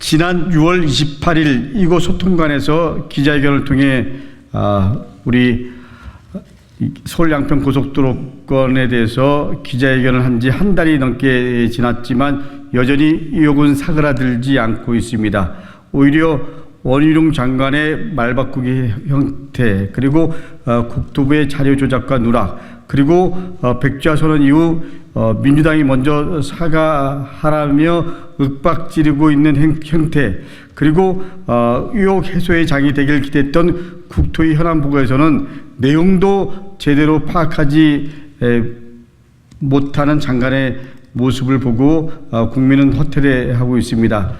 지난 6월 28일 이곳 소통관에서 기자회견을 통해 우리 서울 양평 고속도로건에 대해서 기자회견을 한 지 한 달이 넘게 지났지만 여전히 의혹은 사그라들지 않고 있습니다. 오히려 원희룡 장관의 말바꾸기 형태, 그리고 국토부의 자료 조작과 누락, 그리고 백지화 선언 이후 민주당이 먼저 사과하라며 윽박지르고 있는 형태, 그리고 의혹 해소의 장이 되길 기대했던 국토위 현안 보고에서는 내용도 제대로 파악하지 못하는 장관의 모습을 보고 국민은 허탈해하고 있습니다.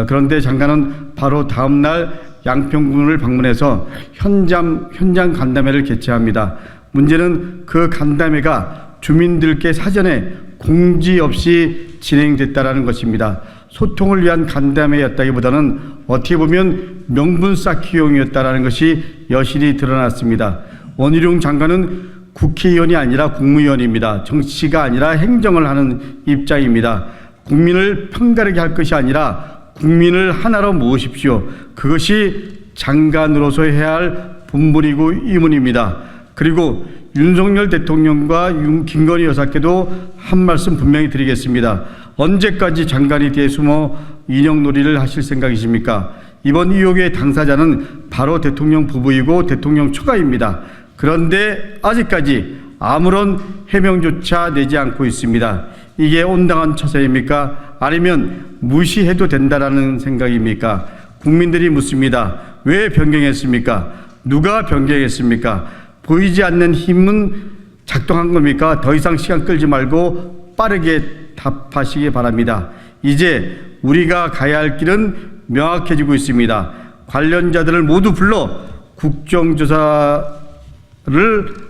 그런데 장관은 바로 다음 날 양평군을 방문해서 현장 간담회를 개최합니다. 문제는 그 간담회가 주민들께 사전에 공지 없이 진행됐다라는 것입니다. 소통을 위한 간담회였다기보다는 어떻게 보면 명분 쌓기용이었다라는 것이 여실히 드러났습니다. 원희룡 장관은 국회의원이 아니라 국무위원입니다. 정치가 아니라 행정을 하는 입장입니다. 국민을 편가르게 할 것이 아니라 국민을 하나로 모으십시오. 그것이 장관으로서 해야 할 본분이고 임무입니다. 그리고 윤석열 대통령과 김건희 여사께도 한 말씀 분명히 드리겠습니다. 언제까지 장관이 뒤에 숨어 인형놀이를 하실 생각이십니까? 이번 의혹의 당사자는 바로 대통령 부부이고 대통령 처가입니다. 그런데 아직까지 아무런 해명조차 내지 않고 있습니다. 이게 온당한 처세입니까? 아니면 무시해도 된다라는 생각입니까? 국민들이 묻습니다. 왜 변경했습니까? 누가 변경했습니까? 보이지 않는 힘은 작동한 겁니까? 더 이상 시간 끌지 말고 빠르게 답하시기 바랍니다. 이제 우리가 가야 할 길은 명확해지고 있습니다. 관련자들을 모두 불러 국정조사를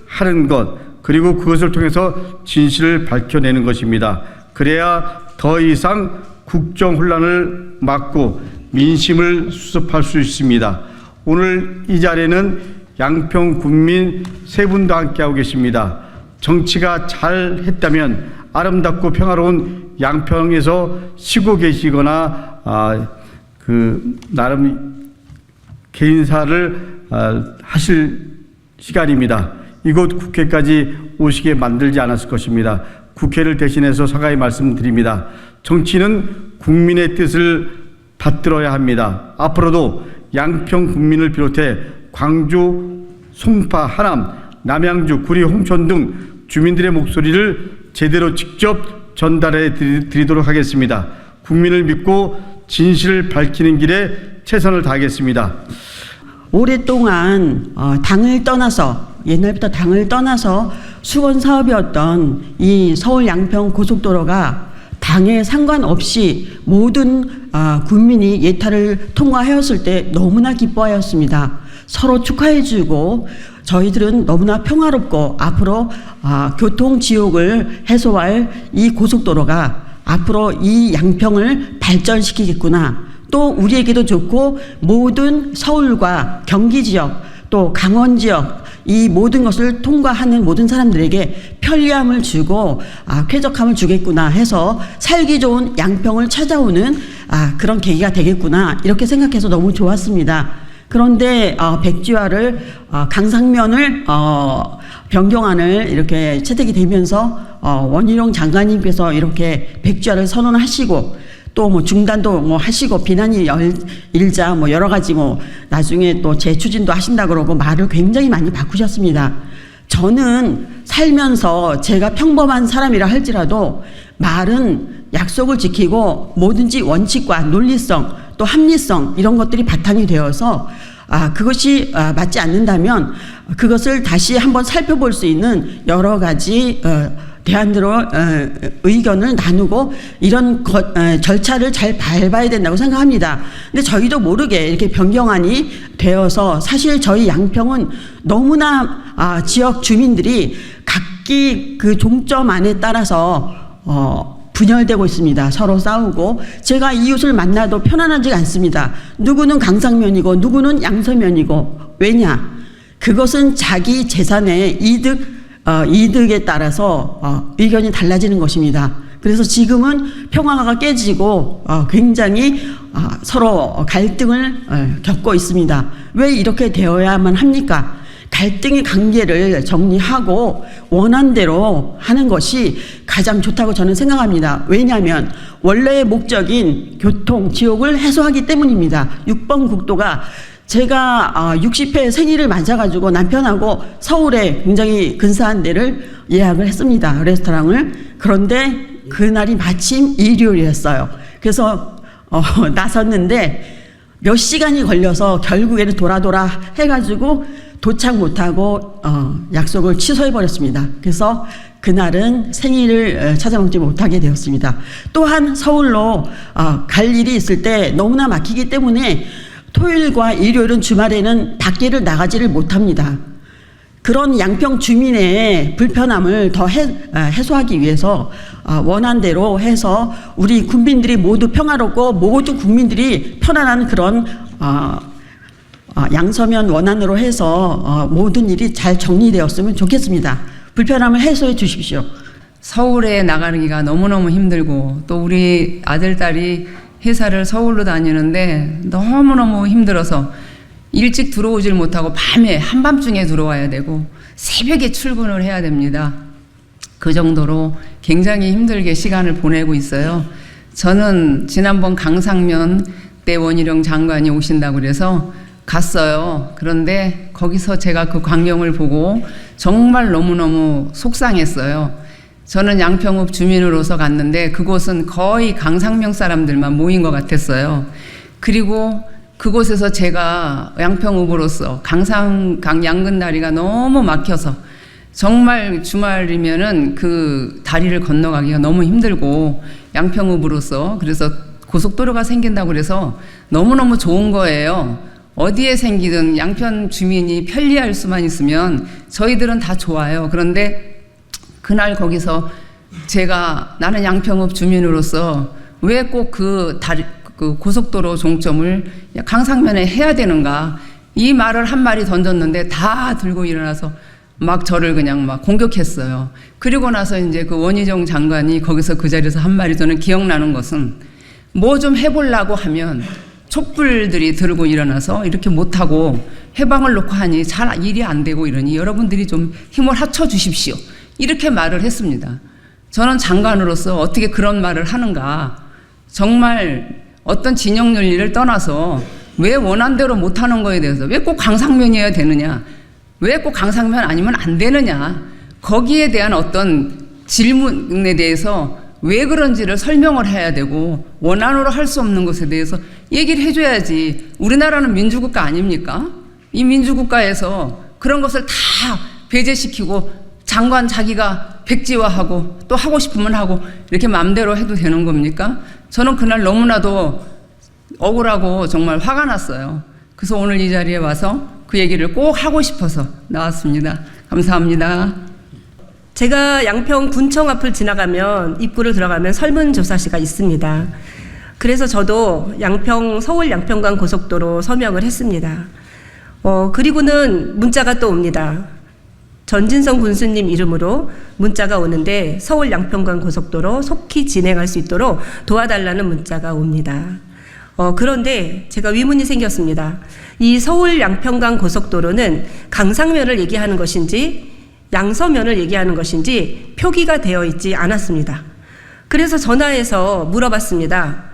하는 것, 그리고 그것을 통해서 진실을 밝혀내는 것입니다. 그래야 더 이상 국정 혼란을 막고 민심을 수습할 수 있습니다. 오늘 이 자리에는 양평 군민 세 분도 함께하고 계십니다. 정치가 잘 했다면 아름답고 평화로운 양평에서 쉬고 계시거나 나름 개인사를 하실 시간입니다. 이곳 국회까지 오시게 만들지 않았을 것입니다. 국회를 대신해서 사과의 말씀드립니다. 정치는 국민의 뜻을 받들어야 합니다. 앞으로도 양평 국민을 비롯해 광주, 송파, 하남, 남양주, 구리, 홍천 등 주민들의 목소리를 제대로 직접 전달해 드리도록 하겠습니다. 국민을 믿고 진실을 밝히는 길에 최선을 다하겠습니다. 오랫동안 당을 떠나서, 옛날부터 당을 떠나서 수건 사업이었던 이 서울 양평 고속도로가 당에 상관없이 모든 국민이 예타를 통과하였을 때 너무나 기뻐하였습니다. 서로 축하해주고 저희들은 너무나 평화롭고 앞으로 교통지옥을 해소할 이 고속도로가 앞으로 이 양평을 발전시키겠구나. 또 우리에게도 좋고 모든 서울과 경기 지역 또 강원 지역 이 모든 것을 통과하는 모든 사람들에게 편리함을 주고 쾌적함을 주겠구나 해서 살기 좋은 양평을 찾아오는 그런 계기가 되겠구나 이렇게 생각해서 너무 좋았습니다. 그런데 백지화를 강상면을 변경안을 이렇게 채택이 되면서 원희룡 장관님께서 이렇게 백지화를 선언하시고 또 뭐 중단도 뭐 하시고 비난이 일자 뭐 여러 가지 뭐 나중에 또 재추진도 하신다 그러고 말을 굉장히 많이 바꾸셨습니다. 저는 살면서 제가 평범한 사람이라 할지라도 말은 약속을 지키고 뭐든지 원칙과 논리성 또 합리성 이런 것들이 바탕이 되어서 그것이 맞지 않는다면 그것을 다시 한번 살펴볼 수 있는 여러 가지 대안으로 의견을 나누고 이런 절차를 잘 밟아야 된다고 생각합니다. 근데 저희도 모르게 이렇게 변경안이 되어서 사실 저희 양평은 너무나 지역 주민들이 각기 그 종점안에 따라서 분열되고 있습니다. 서로 싸우고 제가 이웃을 만나도 편안하지 않습니다. 누구는 강상면이고 누구는 양서면이고 왜냐? 그것은 자기 재산의 이득에 따라서 의견이 달라지는 것입니다. 그래서 지금은 평화가 깨지고 굉장히 서로 갈등을 겪고 있습니다. 왜 이렇게 되어야만 합니까? 갈등의 관계를 정리하고 원한대로 하는 것이 가장 좋다고 저는 생각합니다. 왜냐하면 원래의 목적인 교통, 지옥을 해소하기 때문입니다. 6번 국도가 제가 60회 생일을 맞아가지고 남편하고 서울에 굉장히 근사한 데를 예약을 했습니다. 레스토랑을. 그런데 그날이 마침 일요일이었어요. 그래서 나섰는데 몇 시간이 걸려서 결국에는 돌아 해가지고 도착 못하고 약속을 취소해버렸습니다. 그래서 그날은 생일을 찾아먹지 못하게 되었습니다. 또한 서울로 갈 일이 있을 때 너무나 막히기 때문에 토요일과 일요일은 주말에는 밖에를 나가지를 못합니다. 그런 양평 주민의 불편함을 더 해소하기 위해서 원한대로 해서 우리 국민들이 모두 평화롭고 모두 국민들이 편안한 그런 양서면 원안으로 해서 모든 일이 잘 정리되었으면 좋겠습니다. 불편함을 해소해 주십시오. 서울에 나가기가 너무너무 힘들고 또 우리 아들, 딸이 회사를 서울로 다니는데 너무너무 힘들어서 일찍 들어오질 못하고 밤에 한밤중에 들어와야 되고 새벽에 출근을 해야 됩니다. 그 정도로 굉장히 힘들게 시간을 보내고 있어요. 저는 지난번 강상면 때 원희룡 장관이 오신다고 그래서 갔어요. 그런데 거기서 제가 그 광경을 보고 정말 너무너무 속상했어요. 저는 양평읍 주민으로서 갔는데 그곳은 거의 강상면 사람들만 모인 것 같았어요. 그리고 그곳에서 제가 양평읍으로서 양근 다리가 너무 막혀서 정말 주말이면은 그 다리를 건너가기가 너무 힘들고 양평읍으로서 그래서 고속도로가 생긴다고 그래서 너무너무 좋은 거예요. 어디에 생기든 양평 주민이 편리할 수만 있으면 저희들은 다 좋아요. 그런데 그날 거기서 제가 나는 양평읍 주민으로서 왜 꼭 그 고속도로 종점을 강상면에 해야 되는가 이 말을 한 마리 던졌는데 다 들고 일어나서 막 저를 그냥 막 공격했어요. 그리고 나서 이제 그 원희룡 장관이 거기서 그 자리에서 한 말이 저는 기억나는 것은 뭐 좀 해보려고 하면 촛불들이 들고 일어나서 이렇게 못하고 해방을 놓고 하니 잘 일이 안 되고 이러니 여러분들이 좀 힘을 합쳐 주십시오. 이렇게 말을 했습니다. 저는 장관으로서 어떻게 그런 말을 하는가. 정말 어떤 진영 논리를 떠나서 왜 원한대로 못하는 거에 대해서 왜 꼭 강상면이어야 되느냐. 왜 꼭 강상면 아니면 안 되느냐. 거기에 대한 어떤 질문에 대해서 왜 그런지를 설명을 해야 되고 원안으로 할 수 없는 것에 대해서 얘기를 해줘야지. 우리나라는 민주국가 아닙니까? 이 민주국가에서 그런 것을 다 배제시키고 장관 자기가 백지화하고 또 하고 싶으면 하고 이렇게 마음대로 해도 되는 겁니까? 저는 그날 너무나도 억울하고 정말 화가 났어요. 그래서 오늘 이 자리에 와서 그 얘기를 꼭 하고 싶어서 나왔습니다. 감사합니다. 제가 양평 군청 앞을 지나가면 입구를 들어가면 설문조사시가 있습니다. 그래서 저도 서울 양평간 고속도로 서명을 했습니다. 그리고는 문자가 또 옵니다. 전진성 군수님 이름으로 문자가 오는데 서울 양평간 고속도로 속히 진행할 수 있도록 도와달라는 문자가 옵니다. 그런데 제가 의문이 생겼습니다. 이 서울 양평간 고속도로는 강상면을 얘기하는 것인지 양서면을 얘기하는 것인지 표기가 되어 있지 않았습니다. 그래서 전화해서 물어봤습니다.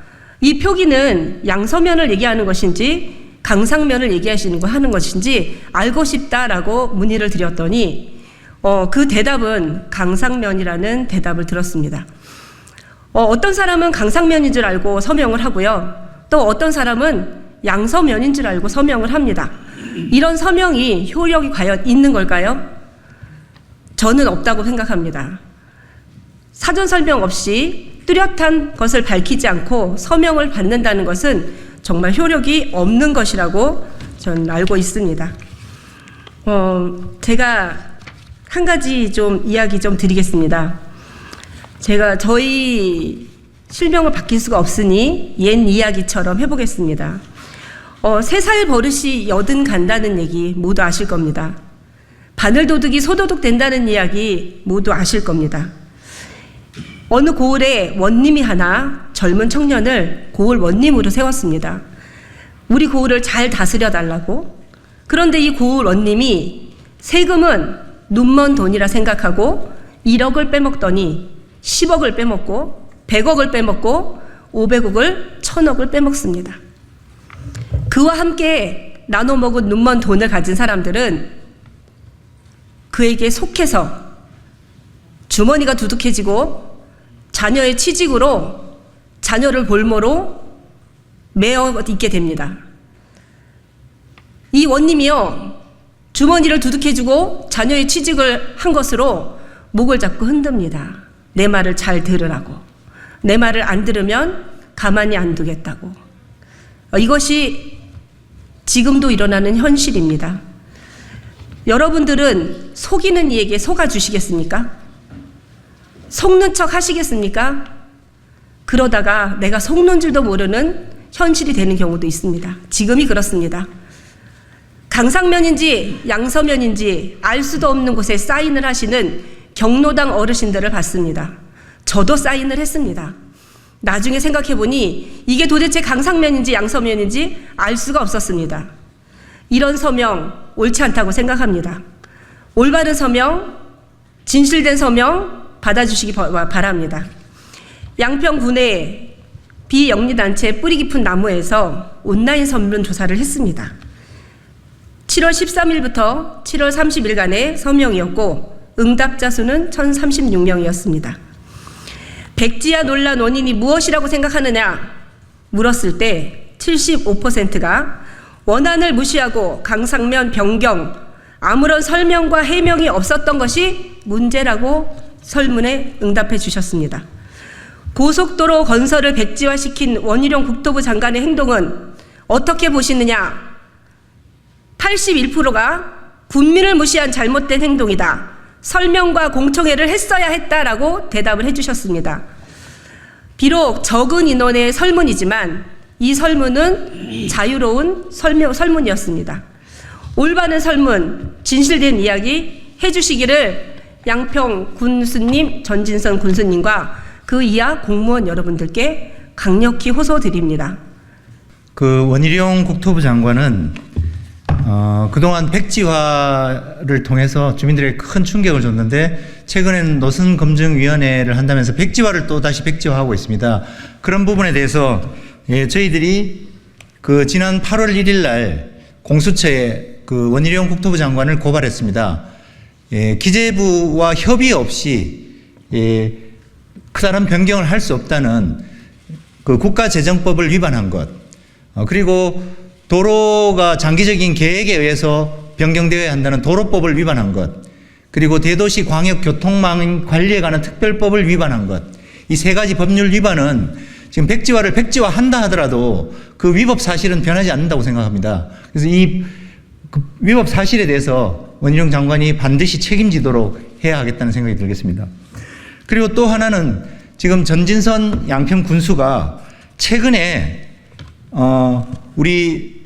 이 표기는 양서면을 얘기하는 것인지 강상면을 하는 것인지 알고 싶다라고 문의를 드렸더니 그 대답은 강상면이라는 대답을 들었습니다. 어떤 사람은 강상면인 줄 알고 서명을 하고요. 또 어떤 사람은 양서면인 줄 알고 서명을 합니다. 이런 서명이 효력이 과연 있는 걸까요? 저는 없다고 생각합니다. 사전 설명 없이 뚜렷한 것을 밝히지 않고 서명을 받는다는 것은 정말 효력이 없는 것이라고 저는 알고 있습니다. 제가 한 가지 좀 이야기 좀 드리겠습니다. 제가 저희 실명을 바뀔 수가 없으니 옛 이야기처럼 해보겠습니다. 3살 버릇이 여든 간다는 얘기 모두 아실 겁니다. 바늘도둑이 소도둑 된다는 이야기 모두 아실 겁니다. 어느 고을에 원님이 하나 젊은 청년을 고을 원님으로 세웠습니다. 우리 고을을 잘 다스려 달라고. 그런데 이 고을 원님이 세금은 눈먼 돈이라 생각하고 1억을 빼먹더니 10억을 빼먹고 100억을 빼먹고 500억을 1000억을 빼먹습니다. 그와 함께 나눠 먹은 눈먼 돈을 가진 사람들은 그에게 속해서 주머니가 두둑해지고 자녀의 취직으로 자녀를 볼모로 매어 있게 됩니다. 이 원님이요, 주머니를 두둑해주고 자녀의 취직을 한 것으로 목을 잡고 흔듭니다. 내 말을 잘 들으라고. 내 말을 안 들으면 가만히 안 두겠다고. 이것이 지금도 일어나는 현실입니다. 여러분들은 속이는 이에게 속아주시겠습니까? 속는 척 하시겠습니까? 그러다가 내가 속는 줄도 모르는 현실이 되는 경우도 있습니다. 지금이 그렇습니다. 강상면인지 양서면인지 알 수도 없는 곳에 사인을 하시는 경로당 어르신들을 봤습니다. 저도 사인을 했습니다. 나중에 생각해보니 이게 도대체 강상면인지 양서면인지 알 수가 없었습니다. 이런 서명 옳지 않다고 생각합니다. 올바른 서명, 진실된 서명 받아주시기 바랍니다. 양평군의 비영리단체 뿌리 깊은 나무에서 온라인 설문조사를 했습니다. 7월 13일부터 7월 30일간의 서명이었고 응답자 수는 1036명이었습니다. 백지화 논란 원인이 무엇이라고 생각하느냐 물었을 때 75%가 원안을 무시하고 강상면 변경, 아무런 설명과 해명이 없었던 것이 문제라고 설문에 응답해 주셨습니다. 고속도로 건설을 백지화시킨 원희룡 국토부 장관의 행동은 어떻게 보시느냐? 81%가 국민을 무시한 잘못된 행동이다. 설명과 공청회를 했어야 했다라고 대답을 해주셨습니다. 비록 적은 인원의 설문이지만 이 설문은 자유로운 설문이었습니다. 올바른 설문, 진실된 이야기 해주시기를 양평 군수님, 전진선 군수님과 그 이하 공무원 여러분들께 강력히 호소드립니다. 그 원희룡 국토부 장관은 그동안 백지화를 통해서 주민들에게 큰 충격을 줬는데 최근에는 노선검증위원회를 한다면서 백지화를 또 다시 백지화하고 있습니다. 그런 부분에 대해서 저희들이 그 지난 8월 1일 날 공수처에 그 원희룡 국토부 장관을 고발했습니다. 기재부와 협의 없이 크다란 변경을 할 수 없다는 그 국가재정법을 위반한 것, 그리고 도로가 장기적인 계획에 의해서 변경되어야 한다는 도로법을 위반한 것, 그리고 대도시 광역 교통망 관리에 관한 특별법을 위반한 것, 이 세 가지 법률 위반은 지금 백지화를 백지화한다 하더라도 그 위법 사실은 변하지 않는다고 생각합니다. 그래서 이 위법 사실에 대해서 원희룡 장관이 반드시 책임지도록 해야 하겠다는 생각이 들겠습니다. 그리고 또 하나는 지금 전진선 양평 군수가 최근에 우리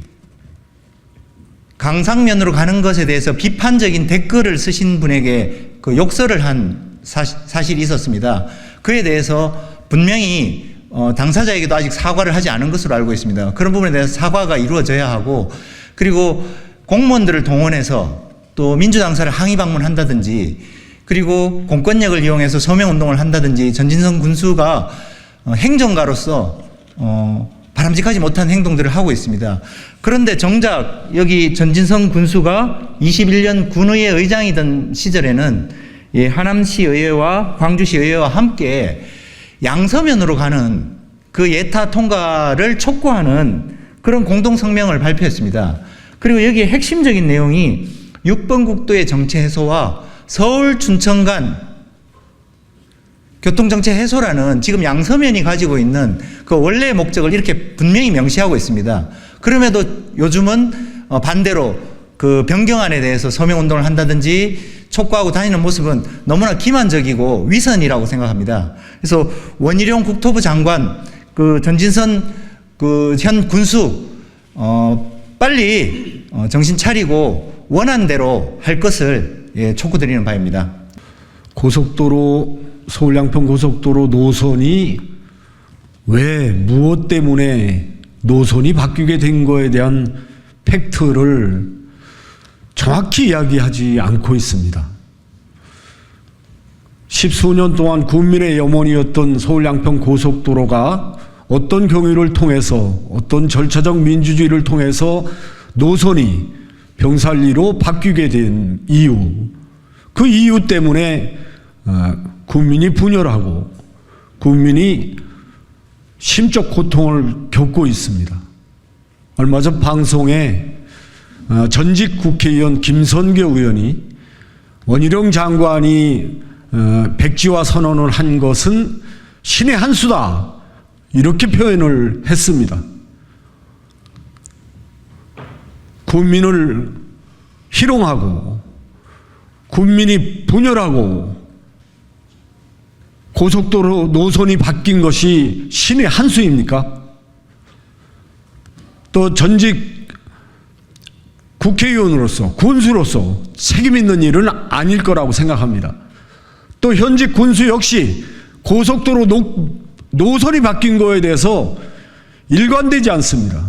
강상면으로 가는 것에 대해서 비판적인 댓글을 쓰신 분에게 그 욕설을 한 사실이 있었습니다. 그에 대해서 분명히 당사자에게도 아직 사과를 하지 않은 것으로 알고 있습니다. 그런 부분에 대해서 사과가 이루어져야 하고, 그리고 공무원들을 동원해서 또 민주당사를 항의 방문한다든지, 그리고 공권력을 이용해서 서명운동을 한다든지 전진선 군수가 행정가로서 바람직하지 못한 행동들을 하고 있습니다. 그런데 정작 여기 전진선 군수가 21년 군의회 의장이던 시절에는 하남시 의회와 광주시 의회와 함께 양서면으로 가는 그 예타 통과를 촉구하는 그런 공동성명을 발표했습니다. 그리고 여기에 핵심적인 내용이 6번 국도의 정체 해소와 서울 춘천 간 교통정체 해소라는 지금 양서면이 가지고 있는 그 원래의 목적을 이렇게 분명히 명시하고 있습니다. 그럼에도 요즘은 반대로 그 변경안에 대해서 서명운동을 한다든지 촉구하고 다니는 모습은 너무나 기만적이고 위선이라고 생각합니다. 그래서 원희룡 국토부 장관, 그 전진선 그 현 군수, 빨리 정신 차리고 원한 대로 할 것을 촉구드리는 바입니다. 고속도로 서울 양평 고속도로 노선이 왜 무엇 때문에 노선이 바뀌게 된 거에 대한 팩트를 정확히 이야기하지 않고 있습니다. 십수년 동안 국민의 염원이었던 서울 양평 고속도로가 어떤 경위를 통해서 어떤 절차적 민주주의를 통해서 노선이 병살리로 바뀌게 된 이유, 그 이유 때문에 국민이 분열하고 국민이 심적 고통을 겪고 있습니다. 얼마 전 방송에 전직 국회의원 김선교 의원이 원희룡 장관이 백지화 선언을 한 것은 신의 한 수다, 이렇게 표현을 했습니다. 국민을 희롱하고 국민이 분열하고 고속도로 노선이 바뀐 것이 신의 한 수입니까? 또 전직 국회의원으로서 군수로서 책임 있는 일은 아닐 거라고 생각합니다. 또 현직 군수 역시 고속도로 노선이 바뀐 거에 대해서 일관되지 않습니다.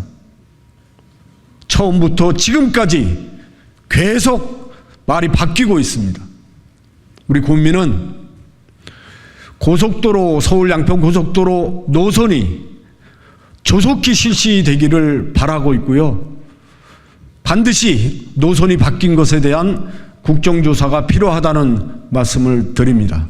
처음부터 지금까지 계속 말이 바뀌고 있습니다. 우리 국민은 고속도로, 서울 양평 고속도로 노선이 조속히 실시되기를 바라고 있고요. 반드시 노선이 바뀐 것에 대한 국정조사가 필요하다는 말씀을 드립니다.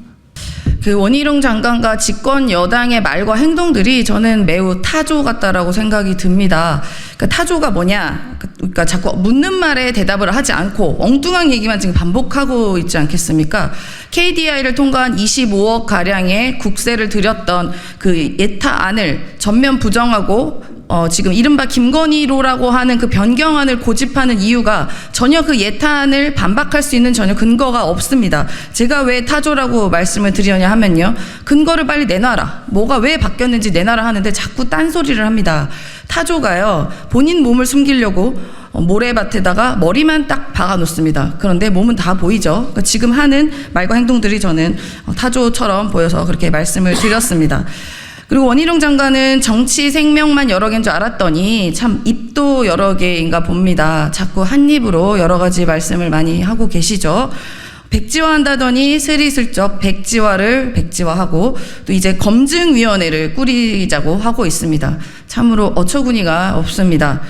그 원희룡 장관과 집권 여당의 말과 행동들이 저는 매우 타조 같다라고 생각이 듭니다. 그러니까 타조가 뭐냐? 그러니까 자꾸 묻는 말에 대답을 하지 않고 엉뚱한 얘기만 지금 반복하고 있지 않겠습니까? KDI를 통과한 25억 가량의 국세를 들였던 그 예타안을 전면 부정하고 지금 이른바 김건희로라고 하는 그 변경안을 고집하는 이유가 전혀 그 예탄을 반박할 수 있는 전혀 근거가 없습니다. 제가 왜 타조라고 말씀을 드리냐 하면요, 근거를 빨리 내놔라, 뭐가 왜 바뀌었는지 내놔라 하는데 자꾸 딴소리를 합니다. 타조가요, 본인 몸을 숨기려고 모래밭에다가 머리만 딱 박아 놓습니다. 그런데 몸은 다 보이죠. 그러니까 지금 하는 말과 행동들이 저는 타조처럼 보여서 그렇게 말씀을 드렸습니다. 그리고 원희룡 장관은 정치 생명만 여러 개인 줄 알았더니 참 입도 여러 개인가 봅니다. 자꾸 한 입으로 여러 가지 말씀을 많이 하고 계시죠. 백지화한다더니 스리슬쩍 백지화하고 또 이제 검증위원회를 꾸리자고 하고 있습니다. 참으로 어처구니가 없습니다.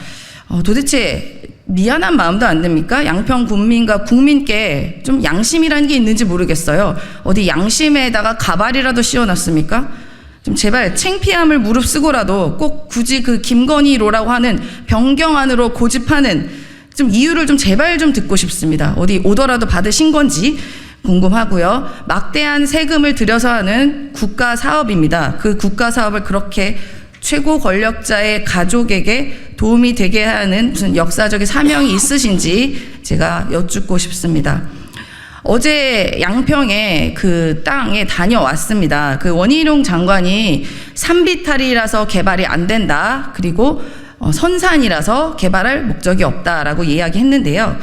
도대체 미안한 마음도 안 듭니까? 양평 국민과 국민께 좀 양심이라는 게 있는지 모르겠어요. 어디 양심에다가 가발이라도 씌워놨습니까? 좀 제발 창피함을 무릅쓰고라도 꼭 굳이 그 김건희로라고 하는 변경안으로 고집하는 좀 이유를 좀 제발 좀 듣고 싶습니다. 어디 오더라도 받으신 건지 궁금하고요. 막대한 세금을 들여서 하는 국가 사업입니다. 그 국가 사업을 그렇게 최고 권력자의 가족에게 도움이 되게 하는 무슨 역사적인 사명이 있으신지 제가 여쭙고 싶습니다. 어제 양평에 그 땅에 다녀왔습니다. 그 원희룡 장관이 산비탈이라서 개발이 안 된다, 그리고 선산이라서 개발할 목적이 없다라고 이야기했는데요.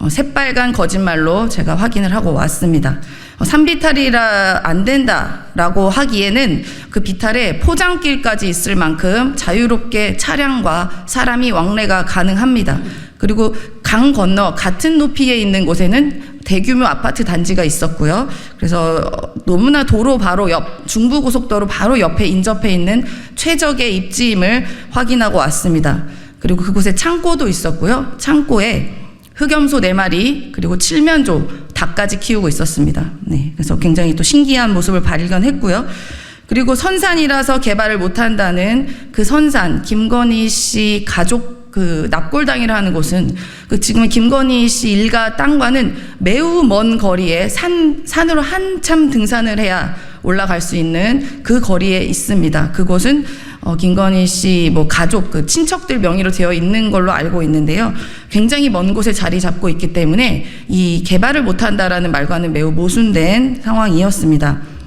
새빨간 거짓말로 제가 확인을 하고 왔습니다. 산비탈이라 안 된다라고 하기에는 그 비탈에 포장길까지 있을 만큼 자유롭게 차량과 사람이 왕래가 가능합니다. 그리고 강 건너 같은 높이에 있는 곳에는 대규모 아파트 단지가 있었고요. 그래서 너무나 도로 바로 옆, 중부고속도로 바로 옆에 인접해 있는 최적의 입지임을 확인하고 왔습니다. 그리고 그곳에 창고도 있었고요. 창고에 흑염소 4마리 그리고 칠면조, 닭까지 키우고 있었습니다. 네, 그래서 굉장히 또 신기한 모습을 발견했고요. 그리고 선산이라서 개발을 못한다는 그 선산, 김건희 씨 가족 그 납골당이라 하는 곳은 그 지금 김건희 씨 일가 땅과는 매우 먼 거리에 산으로 한참 등산을 해야 올라갈 수 있는 그 거리에 있습니다. 그곳은 김건희 씨 뭐 가족 그 친척들 명의로 되어 있는 걸로 알고 있는데요. 굉장히 먼 곳에 자리 잡고 있기 때문에 이 개발을 못한다라는 말과는 매우 모순된 상황이었습니다.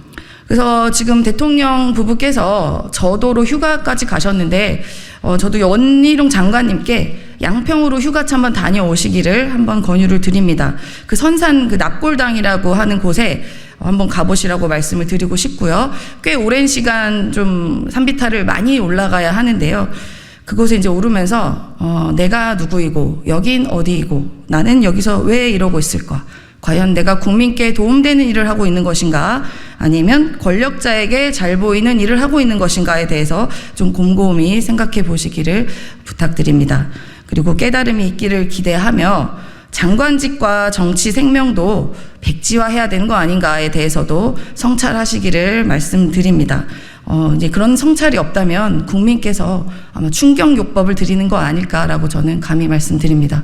그래서 지금 대통령 부부께서 저도로 휴가까지 가셨는데 저도 원희룡 장관님께 양평으로 휴가차 한번 다녀오시기를 한번 권유를 드립니다. 그 선산 그 납골당이라고 하는 곳에 한번 가보시라고 말씀을 드리고 싶고요. 꽤 오랜 시간 좀 산비탈을 많이 올라가야 하는데요. 그곳에 이제 오르면서 내가 누구이고 여긴 어디이고 나는 여기서 왜 이러고 있을까? 과연 내가 국민께 도움되는 일을 하고 있는 것인가? 아니면 권력자에게 잘 보이는 일을 하고 있는 것인가에 대해서 좀 곰곰이 생각해 보시기를 부탁드립니다. 그리고 깨달음이 있기를 기대하며 장관직과 정치 생명도 백지화해야 되는 거 아닌가에 대해서도 성찰하시기를 말씀드립니다. 이제 그런 성찰이 없다면 국민께서 아마 충격요법을 드리는 거 아닐까라고 저는 감히 말씀드립니다.